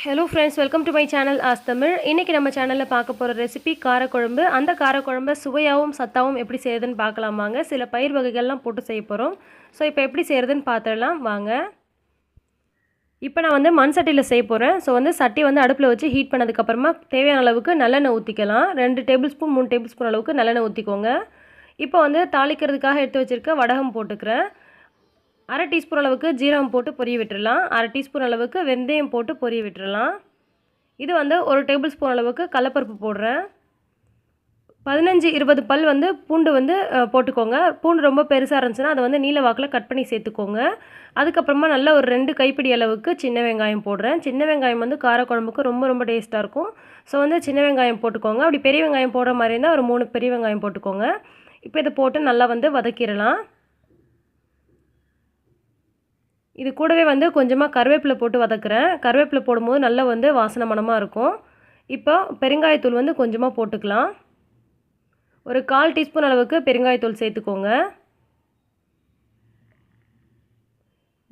Hello friends, welcome to my channel Ask Tamil. இன்னைக்கு நம்ம சேனல்ல பார்க்க போற ரெசிபி காரக்குழம்பு. அந்த காரக்குழம்பை சுவையாவும் சத்தாவும் எப்படி செய்யறதுன்னு பார்க்கலாமாங்க. சில பயிர் வகைகள்லாம் போட்டு செய்ய போறோம். சோ இப்போ எப்படி செய்யறதுன்னு பார்த்தறலாம் வாங்க. இப்போ நான் வந்து மண் சட்டியில செய்ய போறேன். சோ வந்து சட்டி வந்து அடுப்புல வச்சு ஹீட் பண்ணதுக்கு அப்புறமா தேவையான அளவுக்கு நல்லெண்ணெய் ஊத்திக்கலாம். 2 டேபிள்ஸ்பூன் 3 டேபிள்ஸ்பூன் அளவுக்கு நல்லெண்ணெய் ஊத்திக்கோங்க. இப்போ வந்து தாளிக்கிறதுக்காக எடுத்து வச்சிருக்க வடகம் போட்டுக்கிறேன். 1/2 டீஸ்பூன் அளவுக்கு ஜீரகம் போட்டு பொரிய விட்டுறலாம். 1/2 டீஸ்பூன் அளவுக்கு வெந்தயம் போட்டு பொரிய விட்டுறலாம். இது வந்து 1 டேபிள் ஸ்பூன் அளவுக்கு கடலைப்பருப்பு போடுறேன். 15-20 பல் வந்து பூண்டு வந்து போட்டுக்கோங்க. பூண்டு ரொம்ப பெருசாக இருந்துச்சுன்னா அதை வந்து நீல வாக்கில் கட் பண்ணி சேர்த்துக்கோங்க. அதுக்கப்புறமா நல்லா ஒரு 2 கைப்பிடி அளவுக்கு சின்ன வெங்காயம் போடுறேன். சின்ன வெங்காயம் வந்து காரக்குழம்புக்கு ரொம்ப டேஸ்ட்டாக இருக்கும். ஸோ வந்து சின்ன வெங்காயம் போட்டுக்கோங்க. அப்படி பெரிய வெங்காயம் போடுற மாதிரி இருந்தால் ஒரு 3 பெரிய வெங்காயம் போட்டுக்கோங்க. இப்போ இதை போட்டு நல்லா வந்து வதக்கிடலாம். இது கூடவே வந்து கொஞ்சமாக கருவேப்பிலை போட்டு வதக்குறேன். கருவேப்பிலை போடும்போது நல்லா வந்து வாசனை மணமாக இருக்கும். இப்போ பெருங்காயத்தூள் வந்து கொஞ்சமாக போட்டுக்கலாம். ஒரு 1/4 டீஸ்பூன் அளவுக்கு பெருங்காயத்தூள் சேர்த்துக்கோங்க.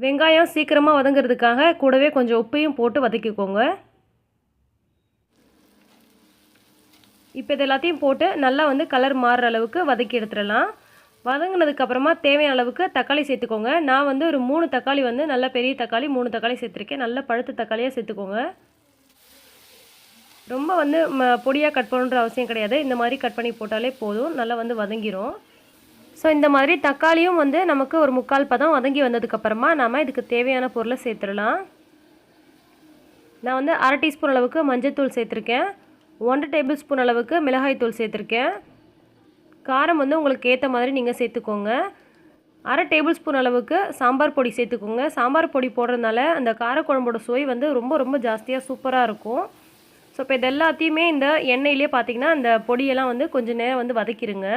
வெங்காயம் சீக்கிரமாக வதங்கிறதுக்காக கூடவே கொஞ்சம் உப்பையும் போட்டு வதக்கிக்கோங்க. இப்போ இது எல்லாத்தையும் போட்டு நல்லா வந்து கலர் மாறுற அளவுக்கு வதக்கி எடுத்துடலாம். வதங்கினதுக்கப்புறமா தேவையான அளவுக்கு தக்காளி சேர்த்துக்கோங்க. நான் வந்து ஒரு 3 தக்காளி வந்து நல்ல பெரிய தக்காளி 3 தக்காளி சேர்த்துருக்கேன். நல்ல பழுத்த தக்காளியாக சேர்த்துக்கோங்க. ரொம்ப வந்து பொடியாக கட் பண்ணணுன்ற அவசியம் கிடையாது. இந்த மாதிரி கட் பண்ணி போட்டாலே போதும். நல்லா வந்து வதங்கிரும். ஸோ இந்த மாதிரி தக்காளியும் வந்து நமக்கு ஒரு 3/4 பதம் வதங்கி வந்ததுக்கப்புறமா நம்ம இதுக்கு தேவையான பொருளை சேர்த்துடலாம். நான் வந்து 1/2 டீஸ்பூன் அளவுக்கு மஞ்சள்தூள் சேர்த்துருக்கேன். 1 டேபிள் ஸ்பூன் அளவுக்கு மிளகாய் தூள் சேர்த்துருக்கேன். காரம் வந்து உங்களுக்கு ஏற்ற மாதிரி நீங்கள் சேர்த்துக்கோங்க. 1/2 டேபிள் ஸ்பூன் அளவுக்கு சாம்பார் பொடி சேர்த்துக்கோங்க. சாம்பார் பொடி போடுறதுனால அந்த காரக்குழம்போட சுவை வந்து ரொம்ப ஜாஸ்தியாக சூப்பராக இருக்கும். ஸோ இப்போ இது எல்லாத்தையுமே இந்த எண்ணெயிலே பார்த்தீங்கன்னா அந்த பொடியெல்லாம் வந்து கொஞ்சம் நேரம் வந்து வதக்கிடுங்க.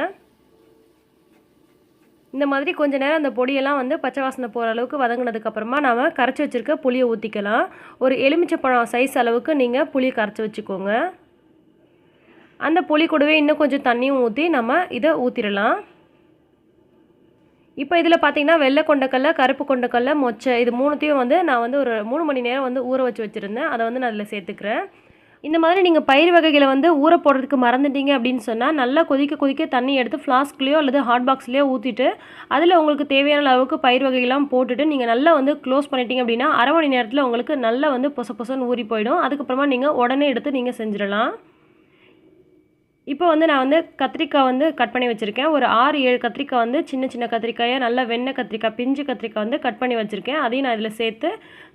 இந்த மாதிரி கொஞ்சம் நேரம் அந்த பொடியெல்லாம் வந்து பச்சை வாசனை போகிற அளவுக்கு வதங்கினதுக்கப்புறமா நாம் கரைச்சி வச்சுருக்க புளியை ஊற்றிக்கலாம். ஒரு எலுமிச்சைப்பழம் சைஸ் அளவுக்கு நீங்கள் புளியை கரைச்சி வச்சுக்கோங்க. அந்த புளி கூடவே இன்னும் கொஞ்சம் தண்ணியும் ஊற்றி நம்ம இதை ஊற்றிடலாம். இப்போ இதில் பார்த்தீங்கன்னா வெள்ளை கொண்டக்கடலை, கருப்பு கொண்டக்கடலை, மொச்சை இது 3த்தையும் வந்து நான் வந்து ஒரு 3 மணி நேரம் வந்து ஊற வச்சுருந்தேன். அதை வந்து நான் அதில் சேர்த்துக்கிறேன். இந்த மாதிரி நீங்கள் பயிர் வகைகளை வந்து ஊற போடுறதுக்கு மறந்துட்டீங்க அப்படின்னு சொன்னால் நல்லா கொதிக்க தண்ணி எடுத்து ஃப்ளாஸ்க்லேயோ அல்லது ஹாட் பாக்ஸ்லேயோ ஊற்றிட்டு அதில் உங்களுக்கு தேவையான அளவுக்கு பயிர் வகைகள்லாம் போட்டுட்டு நீங்கள் நல்லா வந்து க்ளோஸ் பண்ணிட்டீங்க அப்படின்னா 1/2 மணி நேரத்தில் உங்களுக்கு நல்லா வந்து பொசன்னு ஊறி போயிடும். அதுக்கப்புறமா நீங்கள் உடனே எடுத்து நீங்கள் செஞ்சிடலாம். இப்போ வந்து நான் வந்து கத்திரிக்காய் வந்து கட் பண்ணி வச்சுருக்கேன். ஒரு 6-7 கத்திரிக்காய் வந்து சின்ன கத்திரிக்காயை நல்லா வெண்ணெய் கத்திரிக்காய் பிஞ்சு கத்திரிக்காய் வந்து கட் பண்ணி வச்சுருக்கேன். அதையும் நான் இதில் சேர்த்து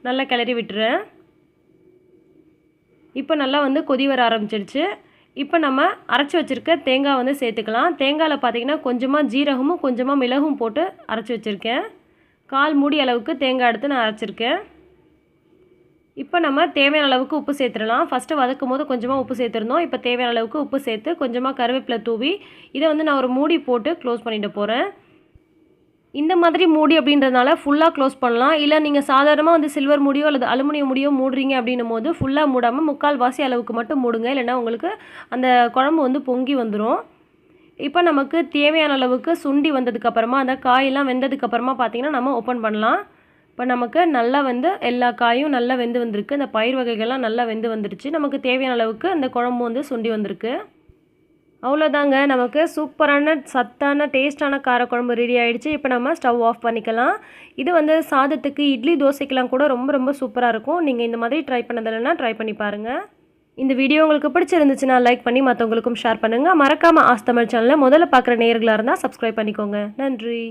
நல்லா கிளறி விட்டுறேன். இப்போ நல்லா வந்து கொதி வர ஆரம்பிச்சிடுச்சு. இப்போ நம்ம அரைச்சி வச்சுருக்க தேங்காய் வந்து சேர்த்துக்கலாம். தேங்காயில் பார்த்திங்கன்னா கொஞ்சமாக ஜீரகமும் கொஞ்சமாக மிளகும் போட்டு அரைச்சி வச்சுருக்கேன். 1/4 மூடி அளவுக்கு தேங்காய் எடுத்து நான் அரைச்சிருக்கேன். இப்போ நம்ம தேவையான அளவுக்கு உப்பு சேர்த்துடலாம். ஃபஸ்ட்டு வதக்கும் போது கொஞ்சமாக உப்பு சேர்த்துருந்தோம். இப்போ தேவையான அளவுக்கு உப்பு சேர்த்து கொஞ்சமாக கருவேப்பிலை தூவி இதை வந்து நான் ஒரு மூடி போட்டு க்ளோஸ் பண்ணிட்டு போகிறேன். இந்த மாதிரி மூடி அப்படின்றதுனால ஃபுல்லாக க்ளோஸ் பண்ணலாம். இல்லை நீங்கள் சாதாரணமாக வந்து சில்வர் மூடியோ அல்லது அலுமினியம் மூடியோ மூடுறீங்க அப்படின்னும் போது ஃபுல்லாக மூடாமல் 3/4 வாசி அளவுக்கு மட்டும் மூடுங்க. இல்லைன்னா உங்களுக்கு அந்த குழம்பு வந்து பொங்கி வந்துடும். இப்போ நமக்கு தேவையான அளவுக்கு சுண்டி வந்ததுக்கப்புறமா அந்த காயெல்லாம் வெந்ததுக்கப்புறமா பார்த்திங்கன்னா நம்ம ஓப்பன் பண்ணலாம். இப்போ நமக்கு நல்லா வந்து எல்லா காயும் நல்லா வெந்து வந்திருக்கு. இந்த பயிர் வகைகள்லாம் நல்லா வெந்து வந்துடுச்சு. நமக்கு தேவையான அளவுக்கு அந்த குழம்பு வந்து சுண்டி வந்திருக்கு. அவ்வளோதாங்க, நமக்கு சூப்பரான சத்தான டேஸ்டான காரக்குழம்பு ரெடி ஆகிடுச்சு. இப்போ நம்ம ஸ்டவ் ஆஃப் பண்ணிக்கலாம். இது வந்து சாதத்துக்கு இட்லி தோசைக்கெலாம் கூட ரொம்ப சூப்பராக இருக்கும். நீங்கள் இந்த மாதிரி ட்ரை பண்ணதில்லைன்னா ட்ரை பண்ணி பாருங்கள். இந்த வீடியோ உங்களுக்கு பிடிச்சிருந்துச்சுன்னா லைக் பண்ணி மற்றவங்களுக்கும் ஷேர் பண்ணுங்கள். மறக்காமல் ஆஸ்க் தமிழ் சேனலை முதல்ல பார்க்குற நேயர்களாக இருந்தால் சப்ஸ்கிரைப் பண்ணிக்கோங்க. நன்றி.